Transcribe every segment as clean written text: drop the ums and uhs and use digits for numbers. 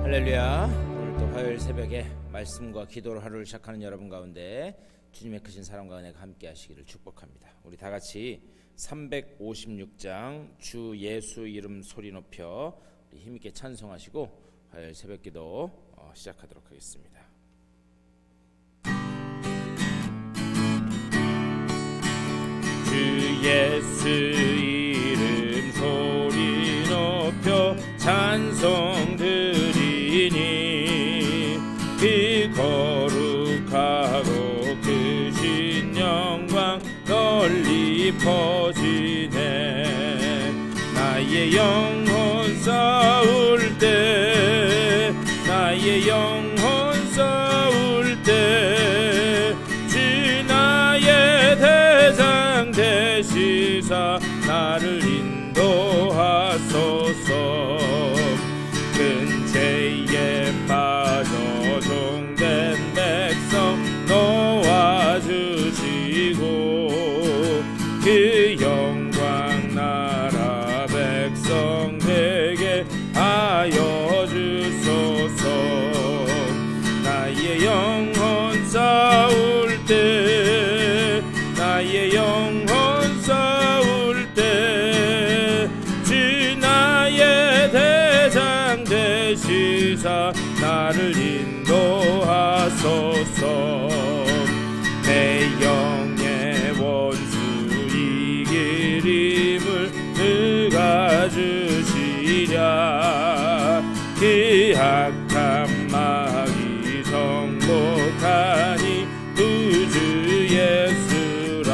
할렐루야. 오늘 또 화요일 새벽에 말씀과 기도로 하루를 시작하는 여러분 가운데 주님의 크신 사랑과 은혜가 함께 하시기를 축복합니다. 우리 다 같이 356장 주 예수 이름 소리 높여 우리 힘있게 찬송하시고 화요일 새벽 기도 시작하도록 하겠습니다. 주 예수 이름 소리 높여 찬송 드리니 그 거룩하고 크신 영광 널리 퍼지네. 나의 영혼 싸울 때 나의 영혼 싸울 때 주 나의 대장 되시사 나를 인도하소서. 큰 죄에 빠져 종된 백성 놓아주시고 그 영광 나라 백성 되게 하여 주소서. 나의 영혼 싸울 때 나의 영혼 싸울 때 주 나의 대장 되시사 나를 인도하소서. 내 영의 원수 이길 힘을 누가 주시랴. 그 악한 마귀 정복하니 구주 예수라.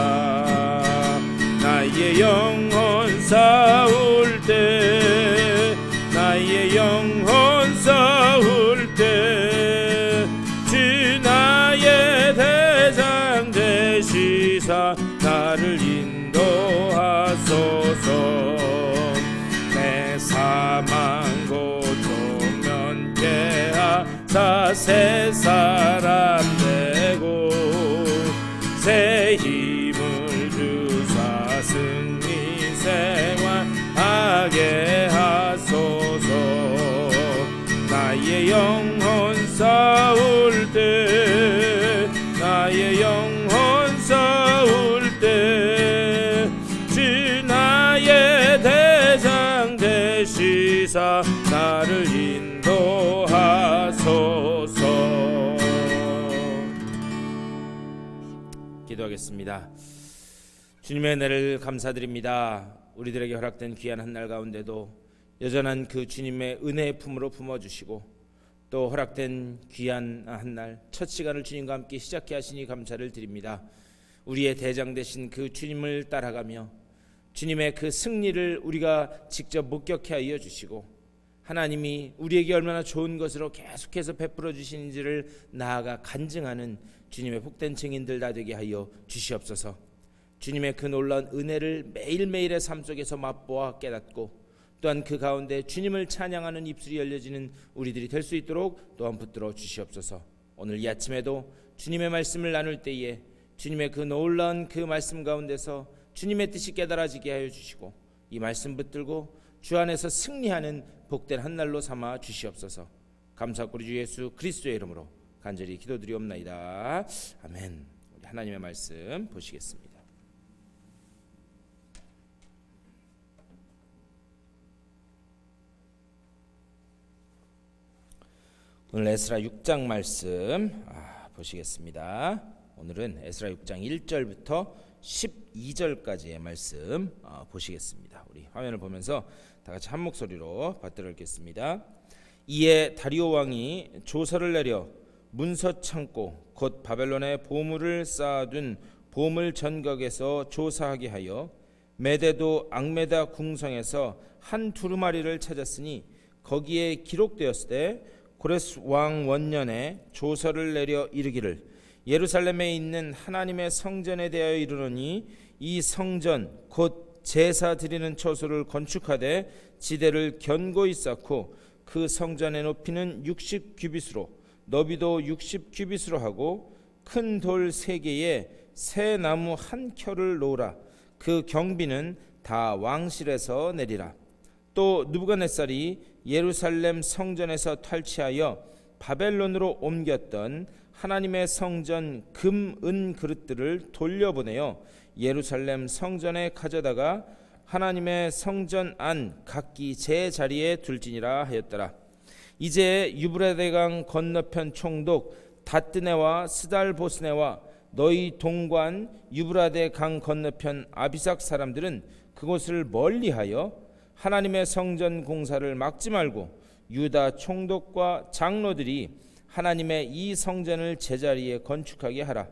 나의 영혼 싸울 때 나의 영혼 싸울 때 주 나의 대장 되시사 나를 인도하소서. 내 사망 고통 면케하사 새 사람 되고 새 힘을 주사 승리 생활하게 하소서. 나의 영혼 싸울 때 나의 영혼 싸울 때 주 나의 대장 되시사 나를 인도하소서. 기도하겠습니다. 주님의 은혜를 감사드립니다. 우리들에게 허락된 귀한 한 날 가운데도 여전한 그 주님의 은혜의 품으로 품어주시고 또 허락된 귀한 한 날 첫 시간을 주님과 함께 시작해 하시니 감사를 드립니다. 우리의 대장 되신 그 주님을 따라가며 주님의 그 승리를 우리가 직접 목격해 하여 주시고 하나님이 우리에게 얼마나 좋은 것으로 계속해서 베풀어 주시는지를 나아가 간증하는 주님의 복된 증인들 다 되게 하여 주시옵소서. 주님의 그 놀라운 은혜를 매일매일의 삶 속에서 맛보아 깨닫고 또한 그 가운데 주님을 찬양하는 입술이 열려지는 우리들이 될 수 있도록 또한 붙들어 주시옵소서. 오늘 이 아침에도 주님의 말씀을 나눌 때에 주님의 그 놀라운 그 말씀 가운데서 주님의 뜻이 깨달아지게 하여 주시고 이 말씀 붙들고 주 안에서 승리하는 복된 한 날로 삼아 주시옵소서. 감사하고 우리 주 예수 그리스도의 이름으로 간절히 기도드리옵나이다. 아멘. 우리 하나님의 말씀 보시겠습니다. 오늘 에스라 6장 말씀 보시겠습니다. 오늘은 에스라 6장 1절부터 12절까지의 말씀 보시겠습니다. 우리 화면을 보면서 다 같이 한 목소리로 받들어 읽겠습니다. 이에 다리오 왕이 조서를 내려 문서 창고 곧 바벨론에 보물을 쌓아둔 보물 전각에서 조사하게 하여 메데도 앙메다 궁성에서 한 두루마리를 찾았으니 거기에 기록되었을 때 고레스 왕 원년에 조서를 내려 이르기를 예루살렘에 있는 하나님의 성전에 대하여 이르노니 이 성전 곧 제사 드리는 처소를 건축하되 지대를 견고히 쌓고 그 성전의 높이는 60규빗으로 너비도 60규빗으로 하고 큰 돌 3개에 새 나무 한 켜를 놓으라. 그 경비는 다 왕실에서 내리라. 또 느부갓네살이 예루살렘 성전에서 탈취하여 바벨론으로 옮겼던 하나님의 성전 금, 은 그릇들을 돌려보내어 예루살렘 성전에 가져다가 하나님의 성전 안 각기 제 자리에 둘지니라 하였더라. 이제 유브라데강 건너편 총독 다뜨네와 스달보스네와 너희 동관 유브라데강 건너편 아비삭 사람들은 그곳을 멀리하여 하나님의 성전 공사를 막지 말고 유다 총독과 장로들이 하나님의 이 성전을 제자리에 건축하게 하라.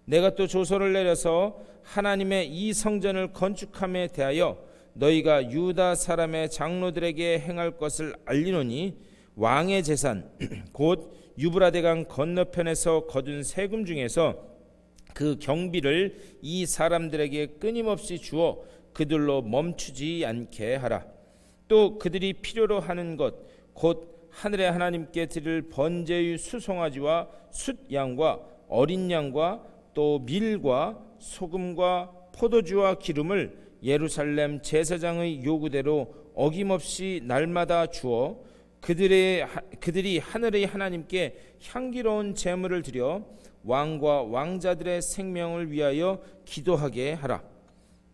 내가 또 조서를 내려서 하나님의 이 성전을 건축함에 대하여 너희가 유다 사람의 장로들에게 행할 것을 알리노니 왕의 재산 곧 유브라데강 건너편에서 거둔 세금 중에서 그 경비를 이 사람들에게 끊임없이 주어 그들로 멈추지 않게 하라. 또 그들이 필요로 하는 것 곧 하늘의 하나님께 드릴 번제의 수송아지와 숫양과 어린 양과 또 밀과 소금과 포도주와 기름을 예루살렘 제사장의 요구대로 어김없이 날마다 주어 그들이 하늘의 하나님께 향기로운 제물을 드려 왕과 왕자들의 생명을 위하여 기도하게 하라.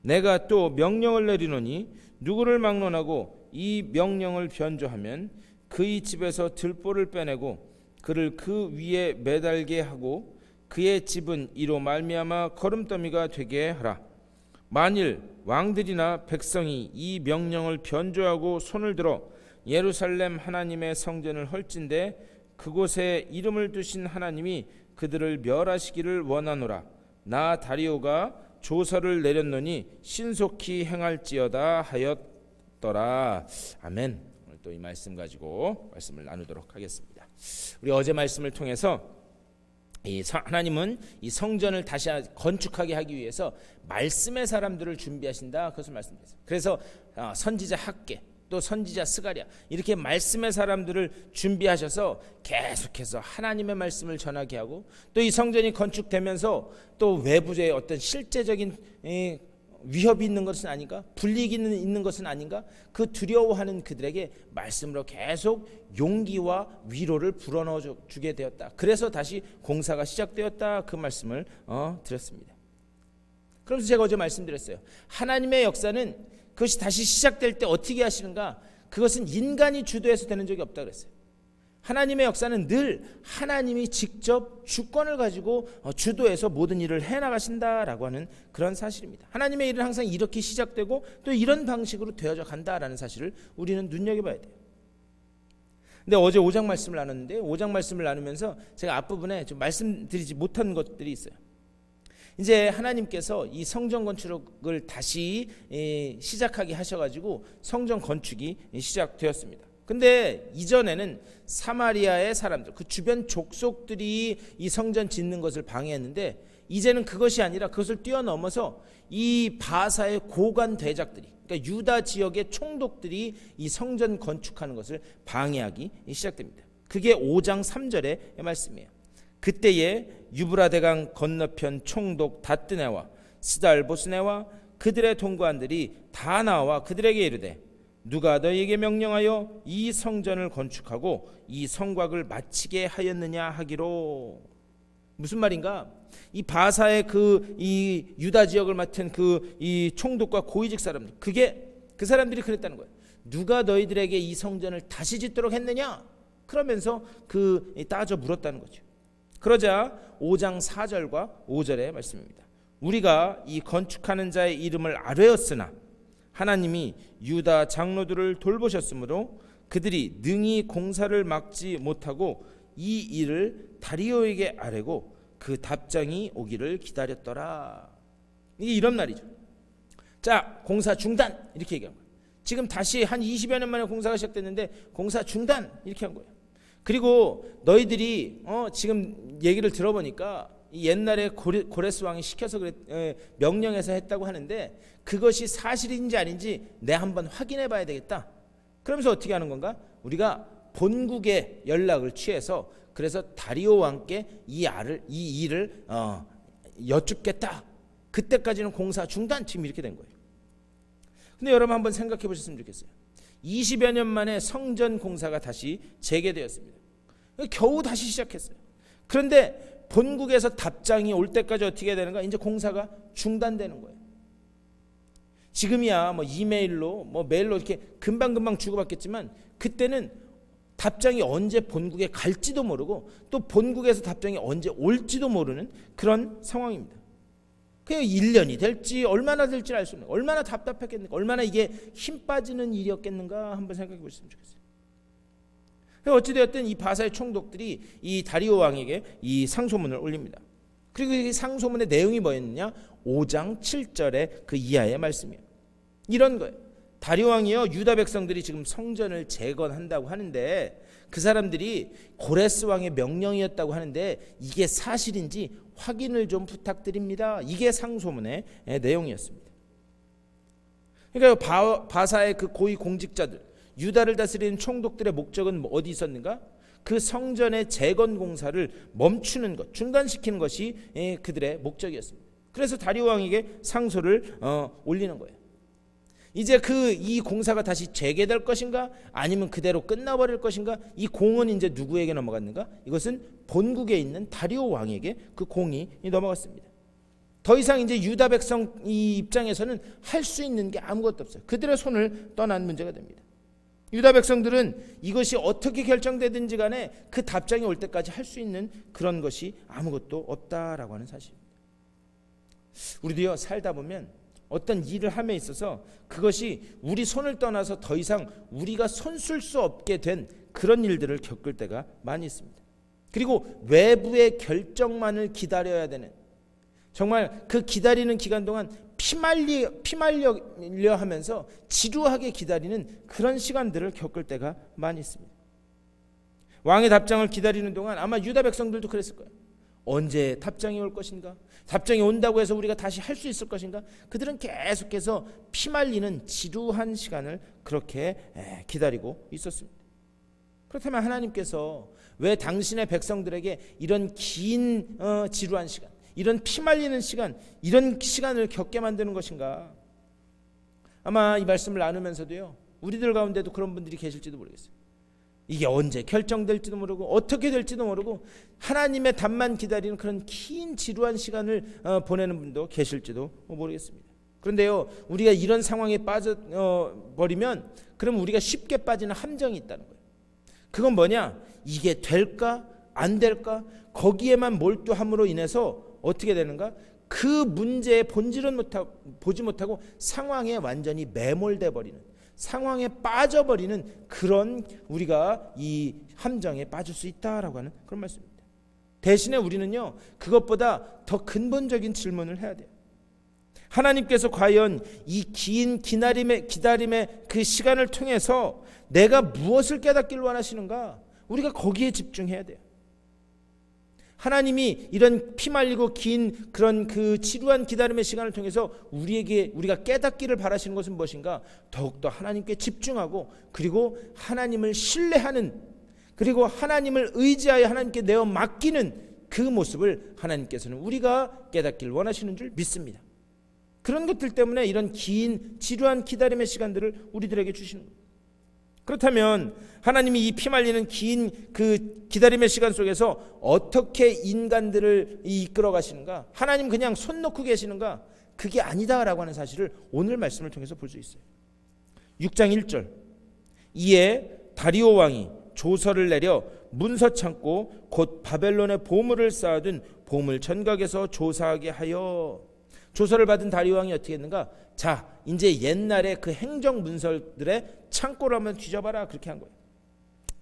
내가 또 명령을 내리노니 누구를 막론하고 이 명령을 변조하면 그의 집에서 들보를 빼내고 그를 그 위에 매달게 하고 그의 집은 이로 말미암아 거름더미가 되게 하라. 만일 왕들이나 백성이 이 명령을 변조하고 손을 들어 예루살렘 하나님의 성전을 헐진대 그곳에 이름을 두신 하나님이 그들을 멸하시기를 원하노라. 나 다리오가 조서를 내렸노니 신속히 행할지어다 하였더라. 아멘. 오늘 또 이 말씀 가지고 말씀을 나누도록 하겠습니다. 우리 어제 말씀을 통해서 하나님은 이 성전을 다시 건축하게 하기 위해서 말씀의 사람들을 준비하신다. 그것을 말씀드렸어요. 그래서 선지자 학개 또 선지자 스가랴 이렇게 말씀의 사람들을 준비하셔서 계속해서 하나님의 말씀을 전하게 하고 또 이 성전이 건축되면서 또 외부의 어떤 실제적인 위협이 있는 것은 아닌가, 불이익이 있는 것은 아닌가, 그 두려워하는 그들에게 말씀으로 계속 용기와 위로를 불어넣어 주게 되었다. 그래서 다시 공사가 시작되었다. 그 말씀을 드렸습니다. 그래서 제가 어제 말씀드렸어요. 하나님의 역사는 그것이 다시 시작될 때 어떻게 하시는가? 그것은 인간이 주도해서 되는 적이 없다 그랬어요. 하나님의 역사는 늘 하나님이 직접 주권을 가지고 주도해서 모든 일을 해나가신다라고 하는 그런 사실입니다. 하나님의 일은 항상 이렇게 시작되고 또 이런 방식으로 되어져 간다라는 사실을 우리는 눈여겨봐야 돼요. 근데 어제 5장 말씀을 나눴는데 5장 말씀을 나누면서 제가 앞부분에 좀 말씀드리지 못한 것들이 있어요. 이제 하나님께서 이 성전 건축을 다시 시작하게 하셔가지고 성전 건축이 시작되었습니다. 근데 이전에는 사마리아의 사람들, 그 주변 족속들이 이 성전 짓는 것을 방해했는데 이제는 그것이 아니라 그것을 뛰어넘어서 이 바사의 고관 대작들이, 그러니까 유다 지역의 총독들이 이 성전 건축하는 것을 방해하기 시작됩니다. 그게 5장 3절의 말씀이에요. 그때에 유브라데강 건너편 총독 다뜨네와 스달보스네와 그들의 동관들이 다 나와 그들에게 이르되 누가 너희에게 명령하여 이 성전을 건축하고 이 성곽을 마치게 하였느냐 하기로. 무슨 말인가? 이 바사의 이 유다 지역을 맡은 이 총독과 고위직 사람들, 그 사람들이 그랬다는 거예요. 누가 너희들에게 이 성전을 다시 짓도록 했느냐? 그러면서 따져 물었다는 거죠. 그러자 5장 4절과 5절의 말씀입니다. 우리가 이 건축하는 자의 이름을 아뢰었으나 하나님이 유다 장로들을 돌보셨으므로 그들이 능히 공사를 막지 못하고 이 일을 다리오에게 아뢰고 그 답장이 오기를 기다렸더라. 이게 이런 말이죠. 자, 공사 중단 이렇게 얘기한 거예요. 지금 다시 한 20여 년 만에 공사가 시작됐는데 공사 중단 이렇게 한 거예요. 그리고 너희들이 지금 얘기를 들어보니까 옛날에 고레스 왕이 시켜서 명령해서 했다고 하는데 그것이 사실인지 아닌지 내가 한번 확인해 봐야 되겠다. 그러면서 어떻게 하는 건가? 우리가 본국에 연락을 취해서 그래서 다리오 왕께 이 일을 여쭙겠다. 그때까지는 공사 중단. 지금 이렇게 된 거예요. 근데 여러분 한번 생각해 보셨으면 좋겠어요. 20여 년 만에 성전 공사가 다시 재개되었습니다. 겨우 다시 시작했어요. 그런데 본국에서 답장이 올 때까지 어떻게 되는가? 이제 공사가 중단되는 거예요. 지금이야 뭐 이메일로 뭐 메일로 이렇게 금방금방 주고받겠지만, 그때는 답장이 언제 본국에 갈지도 모르고 또 본국에서 답장이 언제 올지도 모르는 그런 상황입니다. 그냥 1년이 될지 얼마나 될지 알 수 없는, 얼마나 답답했겠는가, 얼마나 이게 힘 빠지는 일이었겠는가 한번 생각해 보셨으면 좋겠어요. 어찌되었든 이 바사의 총독들이 이 다리오 왕에게 이 상소문을 올립니다. 그리고 이 상소문의 내용이 뭐였느냐? 5장 7절의 그 이하의 말씀이에요. 이런 거예요. 다리오 왕이요, 유다 백성들이 지금 성전을 재건한다고 하는데 그 사람들이 고레스 왕의 명령이었다고 하는데 이게 사실인지 확인을 좀 부탁드립니다. 이게 상소문의 내용이었습니다. 그러니까 바사의 그 고위 공직자들, 유다를 다스리는 총독들의 목적은 어디 있었는가? 그 성전의 재건 공사를 멈추는 것, 중단시키는 것이 그들의 목적이었습니다. 그래서 다리오 왕에게 상소를 올리는 거예요. 이제 이 공사가 다시 재개될 것인가, 아니면 그대로 끝나버릴 것인가? 이 공은 이제 누구에게 넘어갔는가? 이것은 본국에 있는 다리오 왕에게 그 공이 넘어갔습니다. 더 이상 이제 유다 백성 이 입장에서는 할 수 있는 게 아무것도 없어요. 그들의 손을 떠난 문제가 됩니다. 유다 백성들은 이것이 어떻게 결정되든지 간에 그 답장이 올 때까지 할 수 있는 그런 것이 아무것도 없다라고 하는 사실입니다. 우리도요, 살다 보면 어떤 일을 함에 있어서 그것이 우리 손을 떠나서 더 이상 우리가 손 쓸 수 없게 된 그런 일들을 겪을 때가 많이 있습니다. 그리고 외부의 결정만을 기다려야 되는, 정말 그 기다리는 기간 동안 피말려 하면서 지루하게 기다리는 그런 시간들을 겪을 때가 많이 있습니다. 왕의 답장을 기다리는 동안 아마 유다 백성들도 그랬을 거예요. 언제 답장이 올 것인가? 답장이 온다고 해서 우리가 다시 할 수 있을 것인가? 그들은 계속해서 피말리는 지루한 시간을 그렇게 기다리고 있었습니다. 그렇다면 하나님께서 왜 당신의 백성들에게 이런 긴 지루한 시간, 이런 피말리는 시간, 이런 시간을 겪게 만드는 것인가? 아마 이 말씀을 나누면서도요, 우리들 가운데도 그런 분들이 계실지도 모르겠어요. 이게 언제 결정될지도 모르고 어떻게 될지도 모르고 하나님의 답만 기다리는 그런 긴 지루한 시간을 보내는 분도 계실지도 모르겠습니다. 그런데요, 우리가 이런 상황에 빠져버리면 그럼 우리가 쉽게 빠지는 함정이 있다는 거예요. 그건 뭐냐? 이게 될까? 안 될까? 거기에만 몰두함으로 인해서 어떻게 되는가? 그 문제의 본질은 보지 못하고 상황에 완전히 매몰돼 버리는, 상황에 빠져버리는 그런 우리가 이 함정에 빠질 수 있다라고 하는 그런 말씀입니다. 대신에 우리는요, 그것보다 더 근본적인 질문을 해야 돼요. 하나님께서 과연 이 긴 기다림의 그 시간을 통해서 내가 무엇을 깨닫기를 원하시는가? 우리가 거기에 집중해야 돼요. 하나님이 이런 피말리고 긴 그런 그 지루한 기다림의 시간을 통해서 우리가 깨닫기를 바라시는 것은 무엇인가? 더욱더 하나님께 집중하고, 그리고 하나님을 신뢰하는, 그리고 하나님을 의지하여 하나님께 내어 맡기는 그 모습을 하나님께서는 우리가 깨닫기를 원하시는 줄 믿습니다. 그런 것들 때문에 이런 긴 지루한 기다림의 시간들을 우리들에게 주시는 거예요. 그렇다면 하나님이 이 피말리는 긴 그 기다림의 시간 속에서 어떻게 인간들을 이끌어 가시는가? 하나님 그냥 손 놓고 계시는가? 그게 아니다라고 하는 사실을 오늘 말씀을 통해서 볼 수 있어요. 6장 1절, 이에 다리오 왕이 조서를 내려 문서 창고 곧 바벨론의 보물을 쌓아둔 보물 전각에서 조사하게 하여. 조서를 받은 다리오 왕이 어떻게 했는가? 자, 이제 옛날에 그 행정 문서들의 창고를 한번 뒤져봐라, 그렇게 한 거예요.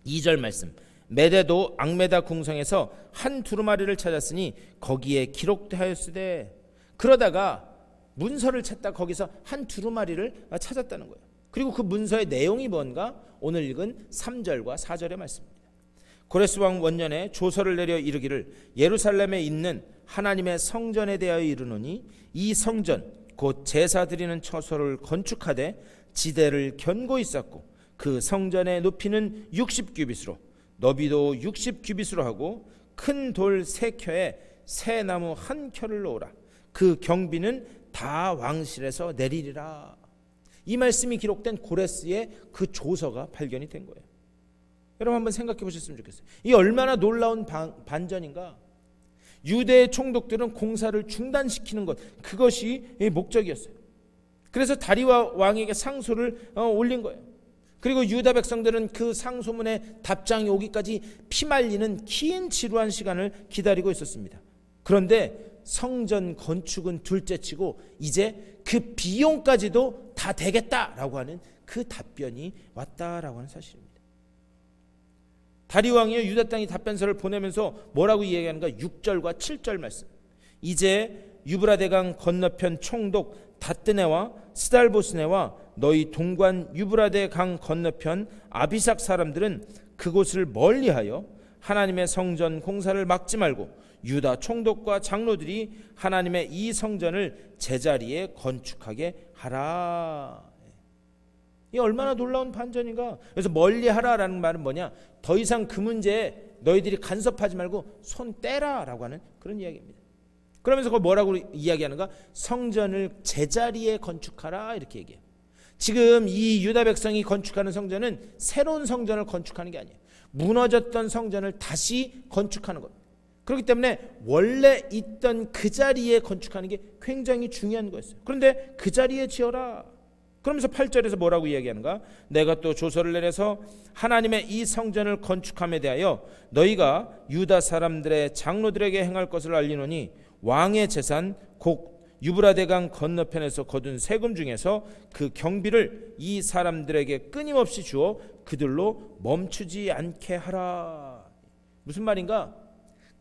2절 말씀, 메대도 앙메다 궁성에서 한 두루마리를 찾았으니 거기에 기록되었으되. 그러다가 문서를 찾다 거기서 한 두루마리를 찾았다는 거예요. 그리고 그 문서의 내용이 뭔가? 오늘 읽은 3절과 4절의 말씀입니다. 고레스 왕 원년에 조서를 내려 이르기를 예루살렘에 있는 하나님의 성전에 대하여 이르노니 이 성전 곧 제사 드리는 처소를 건축하되 지대를 견고히 쌓고 그 성전의 높이는 60규빗으로 너비도 60규빗으로 하고 큰 돌 3켜에 새 나무 1켜를 놓으라. 그 경비는 다 왕실에서 내리리라. 이 말씀이 기록된 고레스의 그 조서가 발견이 된 거예요. 여러분 한번 생각해 보셨으면 좋겠어요. 이 얼마나 놀라운 반전인가. 유대의 총독들은 공사를 중단시키는 것, 그것이 목적이었어요. 그래서 다리와 왕에게 상소를 올린 거예요. 그리고 유다 백성들은 그 상소문에 답장이 오기까지 피말리는 긴 지루한 시간을 기다리고 있었습니다. 그런데 성전 건축은 둘째치고 이제 그 비용까지도 다 되겠다라고 하는 그 답변이 왔다라고 하는 사실입니다. 다리 왕이요 유다 땅이 답변서를 보내면서 뭐라고 이야기하는가? 6절과 7절 말씀. 이제 유브라데강 건너편 총독 다뜨네와 스달보스네와 너희 동관 유브라데 강 건너편 아비삭 사람들은 그곳을 멀리하여 하나님의 성전 공사를 막지 말고 유다 총독과 장로들이 하나님의 이 성전을 제자리에 건축하게 하라. 이 얼마나 놀라운 반전인가. 그래서 멀리하라라는 말은 뭐냐? 더 이상 그 문제에 너희들이 간섭하지 말고 손 떼라라고 하는 그런 이야기입니다. 그러면서 그걸 뭐라고 이야기하는가? 성전을 제자리에 건축하라 이렇게 얘기해요. 지금 이 유다 백성이 건축하는 성전은 새로운 성전을 건축하는 게 아니에요. 무너졌던 성전을 다시 건축하는 것. 그렇기 때문에 원래 있던 그 자리에 건축하는 게 굉장히 중요한 거였어요. 그런데 그 자리에 지어라. 그러면서 8절에서 뭐라고 이야기하는가? 내가 또 조서를 내려서 하나님의 이 성전을 건축함에 대하여 너희가 유다 사람들의 장로들에게 행할 것을 알리노니 왕의 재산 곧 유브라데강 건너편에서 거둔 세금 중에서 그 경비를 이 사람들에게 끊임없이 주어 그들로 멈추지 않게 하라. 무슨 말인가?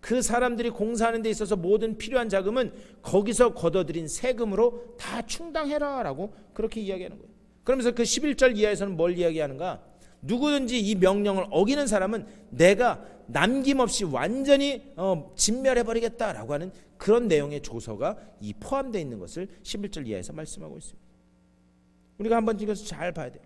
그 사람들이 공사하는 데 있어서 모든 필요한 자금은 거기서 걷어들인 세금으로 다 충당해라 라고 그렇게 이야기하는 거예요. 그러면서 그 11절 이하에서는 뭘 이야기하는가? 누구든지 이 명령을 어기는 사람은 내가 남김없이 완전히 진멸해버리겠다라고 하는 그런 내용의 조서가 이 포함되어 있는 것을 11절 이하에서 말씀하고 있습니다. 우리가 한번 이것을 잘 봐야 돼요.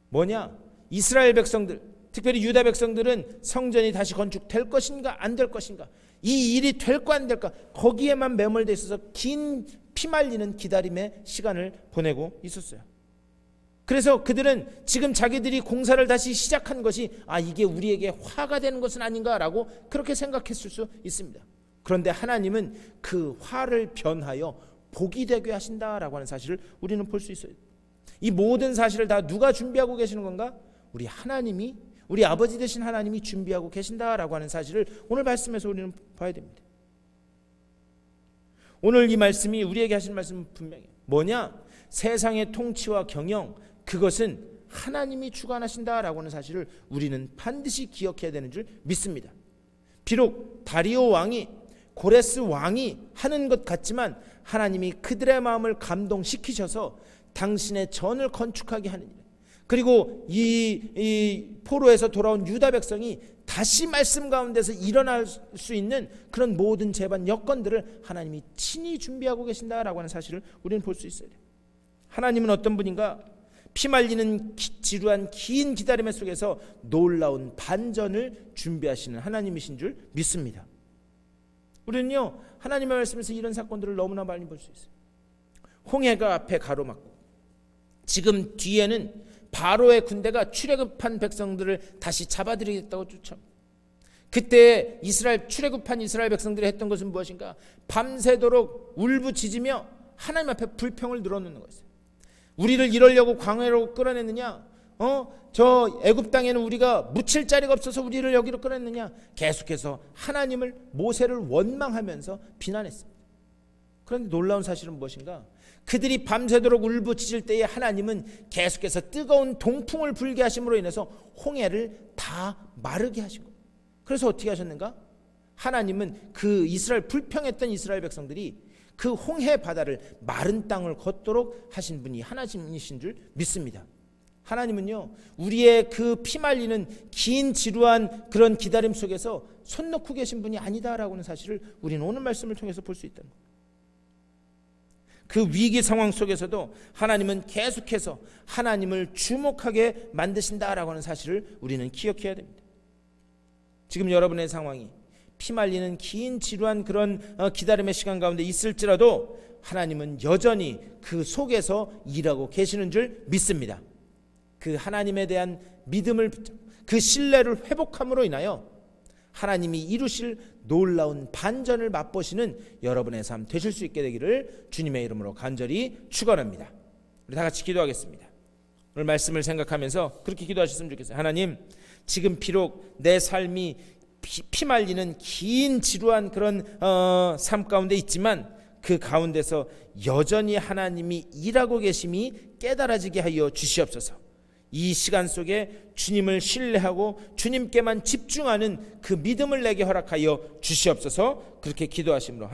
뭐냐? 이스라엘 백성들, 특별히 유다 백성들은 성전이 다시 건축될 것인가 안 될 것인가, 이 일이 될까 안 될까, 거기에만 매몰되어 있어서 긴 피말리는 기다림의 시간을 보내고 있었어요. 그래서 그들은 지금 자기들이 공사를 다시 시작한 것이 이게 우리에게 화가 되는 것은 아닌가라고 그렇게 생각했을 수 있습니다. 그런데 하나님은 그 화를 변하여 복이 되게 하신다라고 하는 사실을 우리는 볼 수 있어요. 이 모든 사실을 다 누가 준비하고 계시는 건가? 우리 하나님이, 우리 아버지 되신 하나님이 준비하고 계신다라고 하는 사실을 오늘 말씀에서 우리는 봐야 됩니다. 오늘 이 말씀이 우리에게 하신 말씀은 분명해요. 뭐냐? 세상의 통치와 경영, 그것은 하나님이 주관하신다라고 하는 사실을 우리는 반드시 기억해야 되는 줄 믿습니다. 비록 다리오 왕이, 고레스 왕이 하는 것 같지만 하나님이 그들의 마음을 감동시키셔서 당신의 전을 건축하게 하는 일, 그리고 이 포로에서 돌아온 유다 백성이 다시 말씀 가운데서 일어날 수 있는 그런 모든 재반 여건들을 하나님이 친히 준비하고 계신다라고 하는 사실을 우리는 볼 수 있어요. 하나님은 어떤 분인가? 피말리는 지루한 긴 기다림 속에서 놀라운 반전을 준비하시는 하나님이신 줄 믿습니다. 우리는요, 하나님의 말씀에서 이런 사건들을 너무나 많이 볼 수 있어요. 홍해가 앞에 가로막고, 지금 뒤에는 바로의 군대가 출애굽한 백성들을 다시 잡아들이겠다고 쫓아옵니다. 그때 출애굽한 이스라엘 백성들이 했던 것은 무엇인가? 밤새도록 울부짖으며 하나님 앞에 불평을 늘어놓는 것이에요. 우리를 이러려고 광야로 끌어냈느냐? 저 애굽 땅에는 우리가 묻힐 자리가 없어서 우리를 여기로 끌어냈느냐? 계속해서 하나님을, 모세를 원망하면서 비난했습니다. 그런데 놀라운 사실은 무엇인가? 그들이 밤새도록 울부짖을 때에 하나님은 계속해서 뜨거운 동풍을 불게 하심으로 인해서 홍해를 다 마르게 하신 거예요. 그래서 어떻게 하셨는가? 하나님은 그 불평했던 이스라엘 백성들이 그 홍해 바다를 마른 땅을 걷도록 하신 분이 하나님이신 줄 믿습니다. 하나님은요, 우리의 그 피말리는 긴 지루한 그런 기다림 속에서 손 놓고 계신 분이 아니다라고 하는 사실을 우리는 오늘 말씀을 통해서 볼 수 있다는 거예요. 그 위기 상황 속에서도 하나님은 계속해서 하나님을 주목하게 만드신다라고 하는 사실을 우리는 기억해야 됩니다. 지금 여러분의 상황이 피말리는 긴 지루한 그런 기다림의 시간 가운데 있을지라도 하나님은 여전히 그 속에서 일하고 계시는 줄 믿습니다. 그 하나님에 대한 믿음을, 그 신뢰를 회복함으로 인하여 하나님이 이루실 놀라운 반전을 맛보시는 여러분의 삶 되실 수 있게 되기를 주님의 이름으로 간절히 축원합니다. 우리 다 같이 기도하겠습니다. 오늘 말씀을 생각하면서 그렇게 기도하셨으면 좋겠어요. 하나님, 지금 비록 내 삶이 피말리는 긴 지루한 그런 삶 가운데 있지만 그 가운데서 여전히 하나님이 일하고 계심이 깨달아지게 하여 주시옵소서. 이 시간 속에 주님을 신뢰하고 주님께만 집중하는 그 믿음을 내게 허락하여 주시옵소서. 그렇게 기도하심으로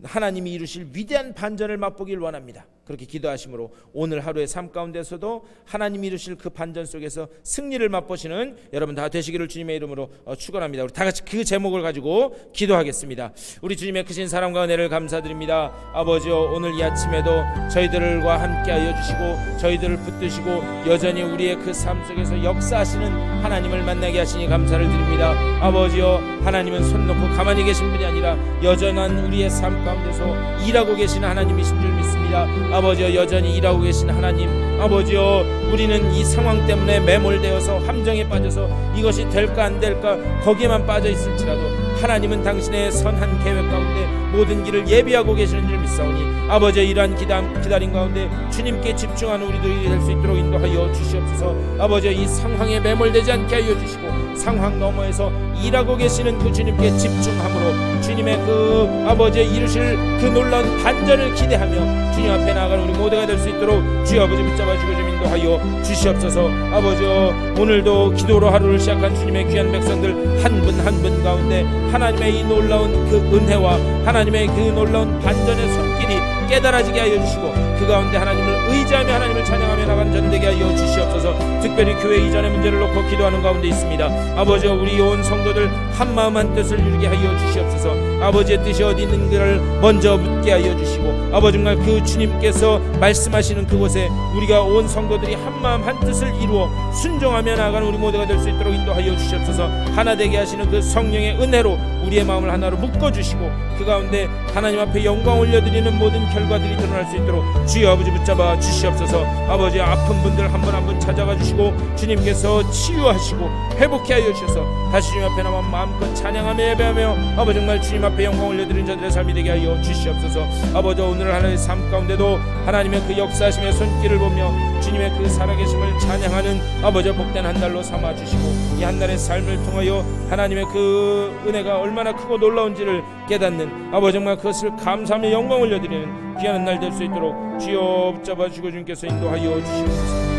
하나님이 이루실 위대한 반전을 맛보길 원합니다. 그렇게 기도하심으로 오늘 하루의 삶 가운데서도 하나님이 이루실 그 반전 속에서 승리를 맛보시는 여러분 다 되시기를 주님의 이름으로 축원합니다. 우리 다 같이 그 제목을 가지고 기도하겠습니다. 우리 주님의 크신 사랑과 은혜를 감사드립니다. 아버지여, 오늘 이 아침에도 저희들과 함께하여 주시고 저희들을 붙드시고 여전히 우리의 그 삶 속에서 역사하시는 하나님을 만나게 하시니 감사를 드립니다. 아버지여, 하나님은 손 놓고 가만히 계신 분이 아니라 여전한 우리의 삶 가운데서 일하고 계시는 하나님이신 줄 믿습니다. 아버지여, 여전히 일하고 계신 하나님, 아버지여, 우리는 이 상황 때문에 매몰되어서 함정에 빠져서 이것이 될까 안 될까 거기에만 빠져 있을지라도 하나님은 당신의 선한 계획 가운데 모든 길을 예비하고 계시는 줄 믿사오니 아버지여, 이러한 기다림 가운데 주님께 집중하는 우리들이 될 수 있도록 인도하여 주시옵소서. 아버지여, 이 상황에 매몰되지 않게 하여 주시고 상황 너머에서 일하고 계시는 그 주님께 집중함으로 주님의 그 아버지의 이루실 그 놀라운 반전을 기대하며 주님 앞에 나아가는 우리 모두가 될 수 있도록 주여 아버지 붙잡아주고 좀 인도하여 주시옵소서. 아버지여, 오늘도 기도로 하루를 시작한 주님의 귀한 백성들 한 분 한 분 가운데 하나님의 이 놀라운 그 은혜와 하나님의 그 놀라운 반전의 손길이 깨달아지게 하여 주시고 그 가운데 하나님을 의지하며 하나님을 찬양하며 나가는 전되게 하여 주시옵소서. 특별히 교회 이전의 문제를 놓고 기도하는 가운데 있습니다. 아버지여, 우리 온 성도들 한 마음 한 뜻을 이루게 하여 주시옵소서. 아버지의 뜻이 어디 있는지를 먼저 묻게 하여 주시고 아버지 정말 그 주님께서 말씀하시는 그곳에 우리가 온 성도들이 한 마음 한 뜻을 이루어 순종하며 나아가는 우리 모두가 될 수 있도록 인도하여 주시옵소서. 하나 되게 하시는 그 성령의 은혜로 우리의 마음을 하나로 묶어주시고 그 가운데 하나님 앞에 영광 올려드리는 모든 결과들이 드러날 수 있도록 주여 아버지 붙잡아 주시옵소서. 아버지, 아픈 분들 한 분 한 분 찾아가 주시고 주님께서 치유하시고 회복케 하여 주셔서 다시 주님 앞에 나와 마음껏 찬양하며 예배하며 아버지 정말 주님 앞에 영광 올려드리는 저들의 삶이 되게 하여 주시옵소서. 아버지, 오늘 하나님의 삶 가운데도 하나님의 그 역사하심의 손길을 보며 주님의 그 살아계심을 찬양하는 아버지 복된 한 달로 삼아주시고 이 한 달의 삶을 통하여 하나님의 그 은혜가 얼마나 크고 놀라운지를 깨닫는 아버지 정말 그것을 감사하며 영광 올려드리는 귀한 날 될 수 있도록 주여 붙잡아주시고 주님께서 인도하여 주시옵소서.